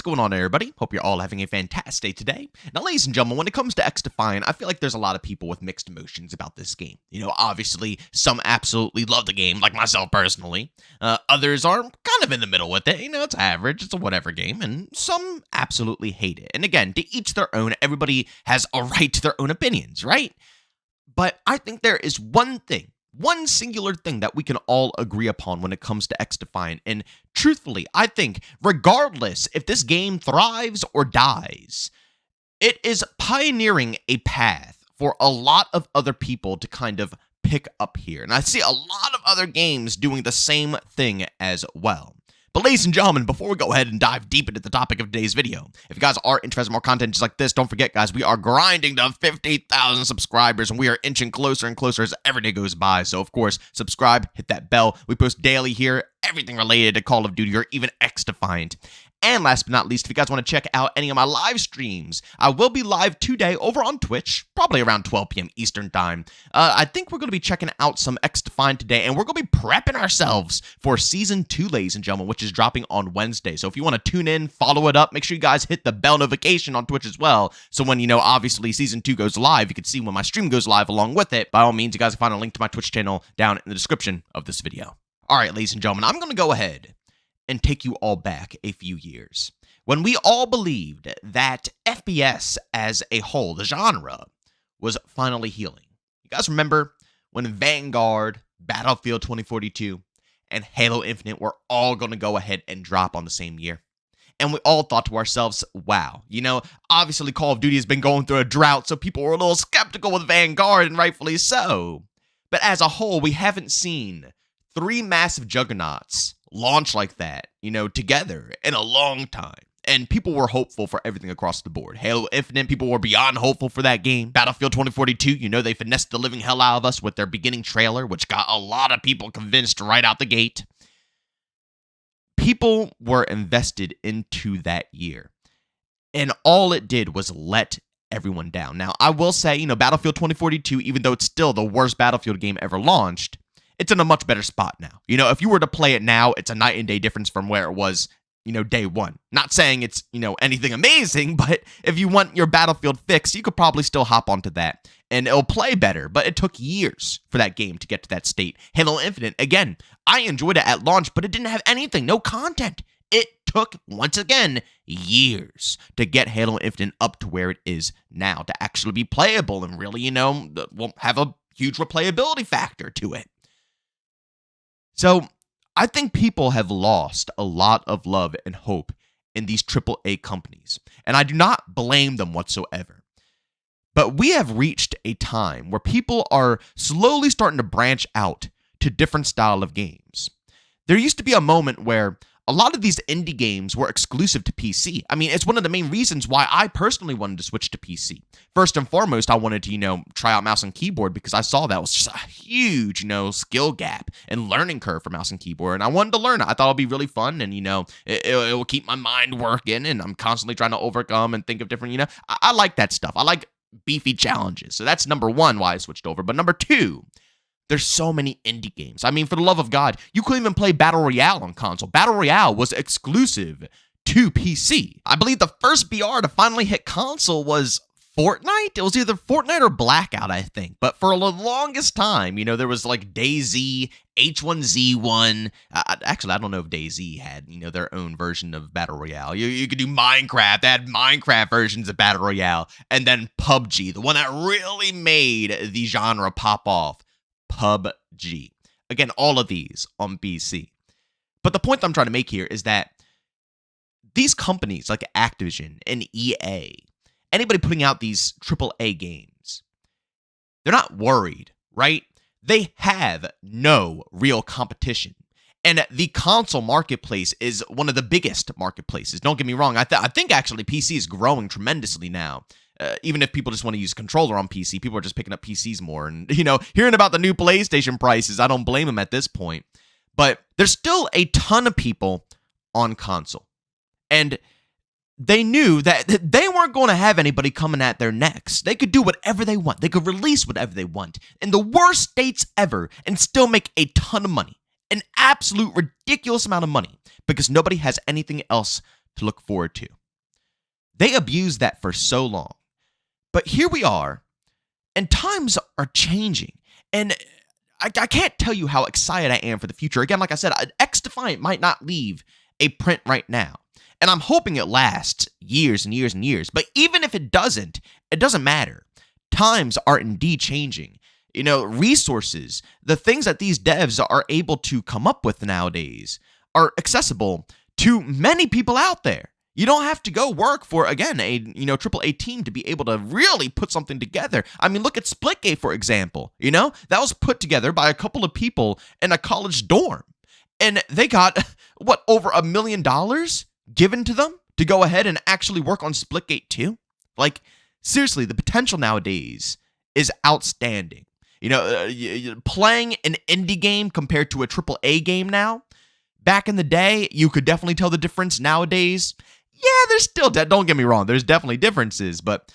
What's going on, everybody? Hope you're all having a fantastic day today. Now, ladies and gentlemen, when it comes to XDefiant, I feel like there's a lot of people with mixed emotions about this game. Obviously, some absolutely love the game, like myself personally. Others are kind of in the middle with it. It's average, it's a whatever game, and some absolutely hate it. And again, to each their own, everybody has a right to their own opinions, right? But I think there is one singular thing that we can all agree upon when it comes to XDefiant, and truthfully, I think regardless if this game thrives or dies, it is pioneering a path for a lot of other people to kind of pick up here, and I see a lot of other games doing the same thing as well. But ladies and gentlemen, before we go ahead and dive deep into the topic of today's video, if you guys are interested in more content just like this, don't forget, guys, we are grinding to 50,000 subscribers, and we are inching closer and closer as every day goes by. So, of course, subscribe, hit that bell. We post daily here, everything related to Call of Duty or even XDefiant. And last but not least, if you guys want to check out any of my live streams, I will be live today over on Twitch, probably around 12 p.m. Eastern Time. I think we're going to be checking out some XDefiant today, and we're going to be prepping ourselves for Season 2, ladies and gentlemen, which is dropping on Wednesday. So if you want to tune in, follow it up, make sure you guys hit the bell notification on Twitch as well. So when, obviously Season 2 goes live, you can see when my stream goes live along with it. By all means, you guys can find a link to my Twitch channel down in the description of this video. All right, ladies and gentlemen, I'm going to go ahead and take you all back a few years, when we all believed that FPS as a whole, the genre, was finally healing. You guys remember when Vanguard, Battlefield 2042, and Halo Infinite were all going to go ahead and drop on the same year? And we all thought to ourselves, wow, obviously Call of Duty has been going through a drought, so people were a little skeptical with Vanguard, and rightfully so. But as a whole, we haven't seen three massive juggernauts launch like that, together in a long time. And people were hopeful for everything across the board. Halo Infinite, people were beyond hopeful for that game. Battlefield 2042, they finessed the living hell out of us with their beginning trailer, which got a lot of people convinced right out the gate. People were invested into that year, and all it did was let everyone down. Now, I will say, Battlefield 2042, even though it's still the worst Battlefield game ever launched, it's in a much better spot now. If you were to play it now, it's a night and day difference from where it was, day one. Not saying it's, anything amazing, but if you want your Battlefield fix, you could probably still hop onto that and it'll play better. But it took years for that game to get to that state. Halo Infinite, again, I enjoyed it at launch, but it didn't have anything, no content. It took, once again, years to get Halo Infinite up to where it is now, to actually be playable and really, have a huge replayability factor to it. So, I think people have lost a lot of love and hope in these AAA companies, and I do not blame them whatsoever. But we have reached a time where people are slowly starting to branch out to different style of games. There used to be a moment where a lot of these indie games were exclusive to PC. I mean, it's one of the main reasons why I personally wanted to switch to PC. First and foremost, I wanted to, try out mouse and keyboard because I saw that was just a huge, skill gap and learning curve for mouse and keyboard. And I wanted to learn it. I thought it'd be really fun and, it will keep my mind working, and I'm constantly trying to overcome and think of different, I like that stuff. I like beefy challenges. So that's number one why I switched over. But number two, there's so many indie games. I mean, for the love of God, you couldn't even play Battle Royale on console. Battle Royale was exclusive to PC. I believe the first BR to finally hit console was Fortnite. It was either Fortnite or Blackout, I think. But for the longest time, there was like DayZ, H1Z1. Actually, I don't know if DayZ had, their own version of Battle Royale. You could do Minecraft. They had Minecraft versions of Battle Royale. And then PUBG, the one that really made the genre pop off. PUBG. Again, all of these on PC. But the point I'm trying to make here is that these companies like Activision and EA, anybody putting out these AAA games, they're not worried, right? They have no real competition. And the console marketplace is one of the biggest marketplaces. Don't get me wrong. I think actually PC is growing tremendously now. Even if people just want to use a controller on PC, people are just picking up PCs more. And, hearing about the new PlayStation prices, I don't blame them at this point. But there's still a ton of people on console. And they knew that they weren't going to have anybody coming at their necks. They could do whatever they want. They could release whatever they want in the worst states ever and still make a ton of money. An absolute ridiculous amount of money because nobody has anything else to look forward to. They abused that for so long. But here we are, and times are changing. And I can't tell you how excited I am for the future. Again, like I said, XDefiant might not leave a print right now. And I'm hoping it lasts years and years and years. But even if it doesn't matter. Times are indeed changing. Resources, the things that these devs are able to come up with nowadays are accessible to many people out there. You don't have to go work for, again, a AAA team to be able to really put something together. I mean, look at Splitgate, for example. That was put together by a couple of people in a college dorm. And they got, over $1 million given to them to go ahead and actually work on Splitgate 2? Like, seriously, the potential nowadays is outstanding. Playing an indie game compared to a AAA game now, back in the day, you could definitely tell the difference. Nowadays, yeah, there's still, don't get me wrong, there's definitely differences, but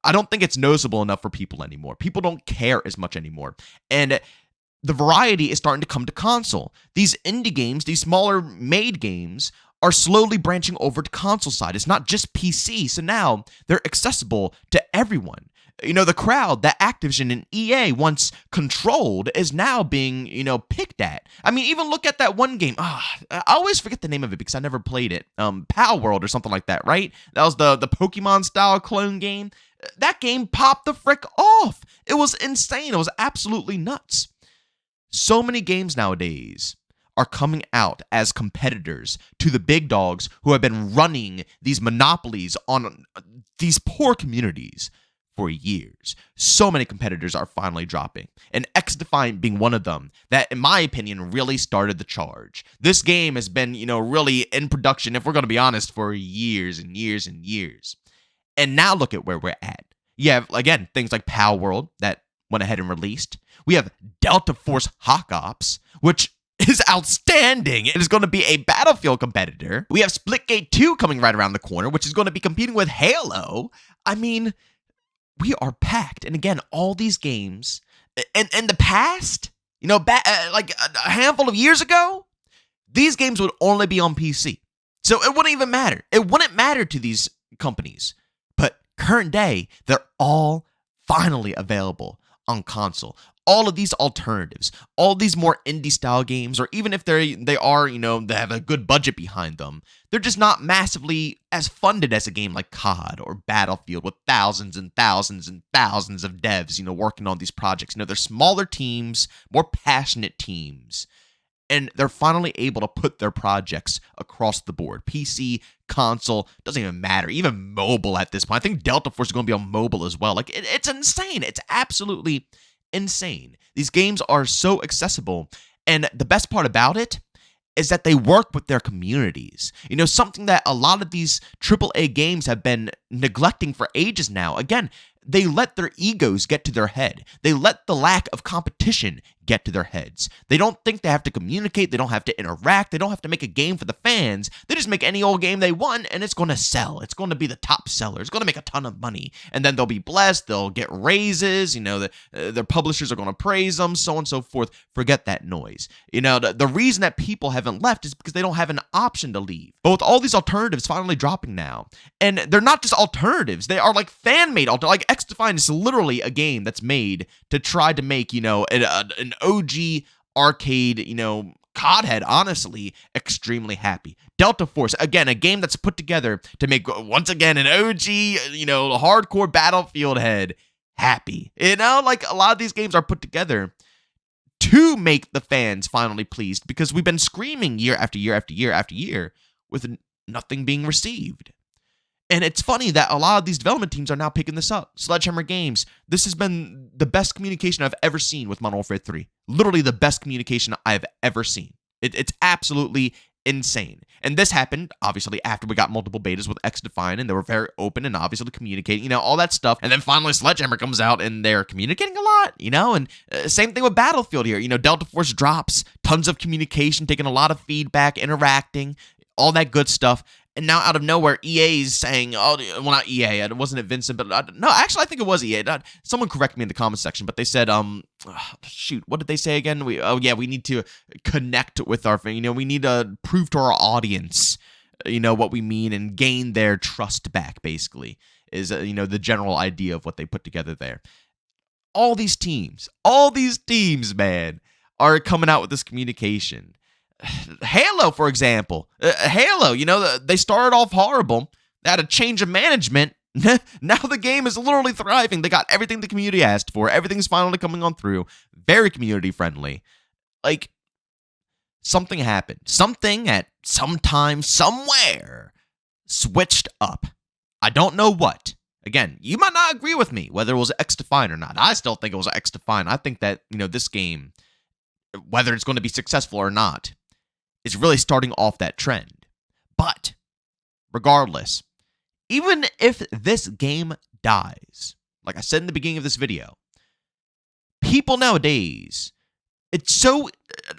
I don't think it's noticeable enough for people anymore. People don't care as much anymore. And the variety is starting to come to console. These indie games, these smaller made games, are slowly branching over to console side. It's not just PC, so now they're accessible to everyone. The crowd that Activision and EA once controlled is now being, picked at. I mean, even look at that one game. I always forget the name of it because I never played it. Pal World or something like that, right? That was the Pokemon-style clone game. That game popped the frick off. It was insane. It was absolutely nuts. So many games nowadays are coming out as competitors to the big dogs who have been running these monopolies on these poor communities for years. So many competitors are finally dropping, and XDefiant being one of them that, in my opinion, really started the charge. This game has been, really in production, if we're going to be honest, for years and years and years. And now look at where we're at. You have, again, things like Pal World that went ahead and released. We have Delta Force Hawk Ops, which is outstanding. It is going to be a Battlefield competitor. We have Splitgate 2 coming right around the corner, which is going to be competing with Halo. I mean, we are packed. And again, all these games, in the past, like a handful of years ago, these games would only be on PC. So it wouldn't even matter. It wouldn't matter to these companies. But current day, they're all finally available on console. All of these alternatives, all these more indie style games, or even if they are, they have a good budget behind them, they're just not massively as funded as a game like COD or Battlefield with thousands and thousands and thousands of devs, working on these projects. They're smaller teams, more passionate teams, and they're finally able to put their projects across the board. PC, console, doesn't even matter. Even mobile at this point. I think Delta Force is going to be on mobile as well. Like, it's insane. It's absolutely insane. These games are so accessible, and the best part about it is that they work with their communities. Something that a lot of these AAA games have been neglecting for ages now. Again, they let their egos get to their head. They let the lack of competition get to their heads. They don't think they have to communicate. They don't have to interact. They don't have to make a game for the fans. They just make any old game they want, and it's going to sell. It's going to be the top seller. It's going to make a ton of money. And then they'll be blessed. They'll get raises. Their publishers are going to praise them, so on and so forth. Forget that noise. The reason that people haven't left is because they don't have an option to leave. But with all these alternatives finally dropping now, and they're not just alternatives. They are like fan-made alternatives. Like XDefiant is literally a game that's made to try to make, an OG arcade, COD, honestly, extremely happy. Delta Force, again, a game that's put together to make, once again, an OG, hardcore Battlefield head happy. Like a lot of these games are put together to make the fans finally pleased, because we've been screaming year after year after year after year with nothing being received. And it's funny that a lot of these development teams are now picking this up. Sledgehammer Games, this has been the best communication I've ever seen with Modern Warfare 3. Literally the best communication I've ever seen. It's absolutely insane. And this happened, obviously, after we got multiple betas with XDefiant, and they were very open and obviously communicating, all that stuff. And then finally Sledgehammer comes out, and they're communicating a lot, and same thing with Battlefield here. Delta Force drops, tons of communication, taking a lot of feedback, interacting, all that good stuff. And now out of nowhere, EA is saying, not EA, it wasn't Vincent, but no, actually, I think it was EA. Someone correct me in the comment section, but they said, what did they say again? We need to connect with our, we need to prove to our audience what we mean and gain their trust back, basically, is, the general idea of what they put together there. All these teams, man, are coming out with this communication. Halo, for example. Halo, they started off horrible. They had a change of management. Now the game is literally thriving. They got everything the community asked for. Everything's finally coming on through. Very community friendly. Like, something happened. Something at some time, somewhere, switched up. I don't know what. Again, you might not agree with me, whether it was XDefiant or not. I still think it was XDefiant. I think that, this game, whether it's going to be successful or not, is really starting off that trend. But, regardless, even if this game dies, like I said in the beginning of this video, people nowadays, it's so,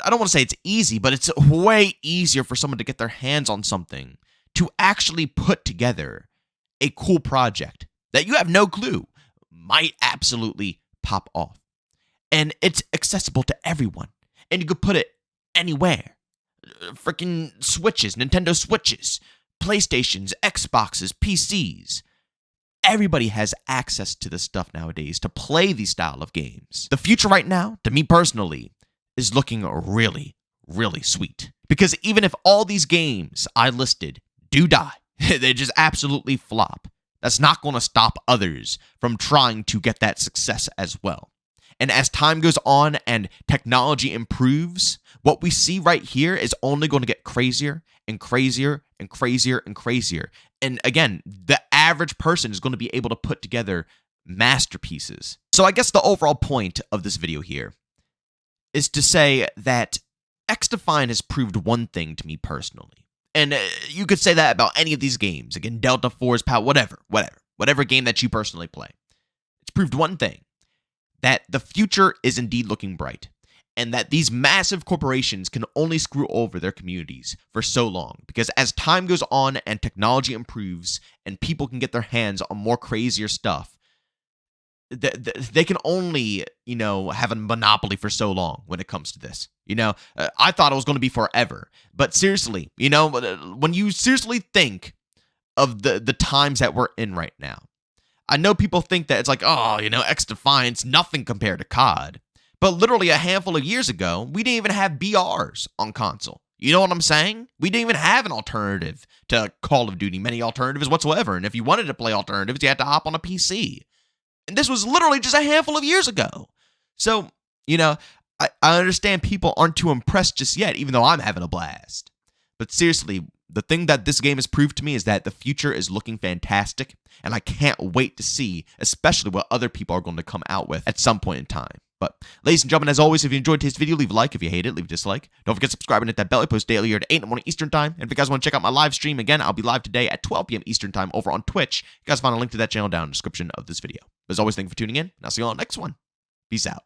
I don't want to say it's easy, but it's way easier for someone to get their hands on something to actually put together a cool project that you have no clue might absolutely pop off. And it's accessible to everyone. And you could put it anywhere. Freaking Switches, Nintendo Switches, PlayStations, Xboxes, PCs. Everybody has access to this stuff nowadays to play these style of games. The future right now, to me personally, is looking really, really sweet. Because even if all these games I listed do die, they just absolutely flop, that's not going to stop others from trying to get that success as well. And as time goes on and technology improves, what we see right here is only going to get crazier and crazier and crazier and crazier. And again, the average person is going to be able to put together masterpieces. So I guess the overall point of this video here is to say that XDefiant has proved one thing to me personally. And you could say that about any of these games. Again, Delta Force, POW, whatever game that you personally play. It's proved one thing, that the future is indeed looking bright, and that these massive corporations can only screw over their communities for so long, because as time goes on and technology improves and people can get their hands on more crazier stuff, they can only, have a monopoly for so long when it comes to this. I thought it was going to be forever. But seriously, when you seriously think of the times that we're in right now, I know people think that it's like, XDefiant's nothing compared to COD. But literally a handful of years ago, we didn't even have BRs on console. You know what I'm saying? We didn't even have an alternative to Call of Duty, many alternatives whatsoever. And if you wanted to play alternatives, you had to hop on a PC. And this was literally just a handful of years ago. So, I understand people aren't too impressed just yet, even though I'm having a blast. But seriously, the thing that this game has proved to me is that the future is looking fantastic, and I can't wait to see, especially what other people are going to come out with at some point in time. But, ladies and gentlemen, as always, if you enjoyed today's video, leave a like. If you hate it, leave a dislike. Don't forget to subscribe and hit that bell. I post daily here at 8 in the morning Eastern Time. And if you guys want to check out my live stream, again, I'll be live today at 12 p.m. Eastern Time over on Twitch. You guys find a link to that channel down in the description of this video. As always, thank you for tuning in, and I'll see you all on the next one. Peace out.